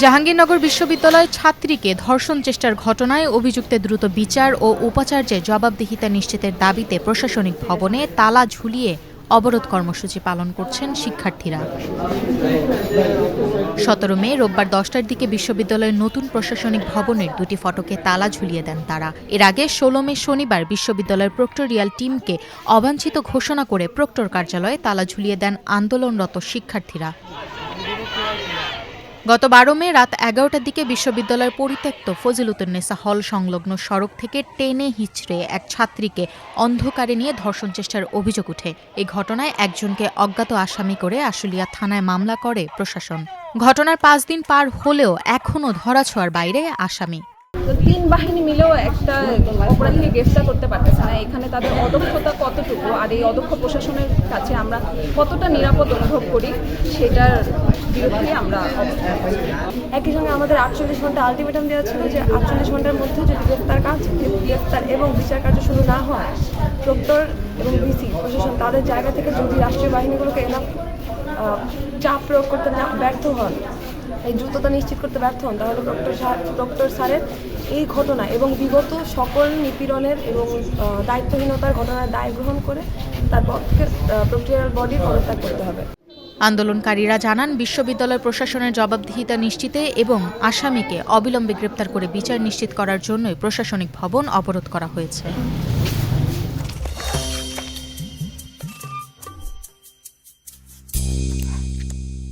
জাহাঙ্গীরনগর বিশ্ববিদ্যালয় ছাত্রীকে ধর্ষণ চেষ্টার ঘটনায় অভিযুক্তের দ্রুত বিচার ও উপাচার্যের জবাবদিহিতা নিশ্চিতের দাবিতে প্রশাসনিক ভবনে তালা ঝুলিয়ে অবরোধ কর্মসূচি পালন করছেন শিক্ষার্থীরা। 17 মে রোববার 10টার দিকে বিশ্ববিদ্যালয়ের নতুন প্রশাসনিক ভবনের দুটি ফটকে তালা ঝুলিয়ে দেন তারা। এর আগে 16 মে শনিবার বিশ্ববিদ্যালয়ের প্রক্টরিয়াল টিমকে অবাঞ্ছিত ঘোষণা করে প্রক্টর কার্যালয়ে তালা ঝুলিয়ে দেন আন্দোলনরত শিক্ষার্থীরা। গত 12 মে রাত 11টার দিকে বিশ্ববিদ্যালয়ের পরিত্যক্ত ফজিলতুন্নেসা হল সংলগ্ন সড়ক থেকে টেনে হিঁচড়ে এক ছাত্রীকে অন্ধকারে নিয়ে ধর্ষণ চেষ্টার অভিযোগ ওঠে। এই ঘটনায় একজনকে অজ্ঞাত আসামি করে আশুলিয়া থানায় মামলা করে প্রশাসন। ঘটনার 5 দিন পার হলেও এখনও ধরাছোঁয়ার বাইরে আসামি। তিন বাহিনী মিলেও একটা অপরাধীকে গ্রেফতার করতে পারতেছে না। এখানে তাদের অদক্ষতা কতটুকু, আর এই অদক্ষ প্রশাসনের কাছে আমরা কতটা নিরাপদ অনুভব করি সেটার বিরুদ্ধে আমরা একই সঙ্গে আমাদের 48 ঘন্টা আলটিমেটাম দেওয়া ছিল যে 48 ঘন্টার মধ্যে যদি গ্রেফতার এবং বিচার কার্য শুরু না হয়, প্রক্টর এবং ভিসি প্রশাসন তাদের জায়গা থেকে যদি রাষ্ট্রীয় বাহিনীগুলোকে এনাফ চাপ প্রয়োগ করতে ব্যর্থ হন, এই দ্রুততা নিশ্চিত করতে ব্যর্থ হন, তাহলে প্রক্টর স্যারের এই ঘটনা এবং বিগত সকল নিপীড়নের এবং দায়িত্বহীনতার ঘটনার দায় গ্রহণ করে তারপর থেকে প্রক্টরিয়াল বডির পদত্যাগ করতে হবে। আন্দোলনকারীরা জানান, বিশ্ববিদ্যালয় প্রশাসনের জবাবদিহিতা নিশ্চিতে এবং আসামিকে অবিলম্বে গ্রেপ্তার করে বিচার নিশ্চিত করার জন্যই প্রশাসনিক ভবন অবরোধ করা হয়েছে।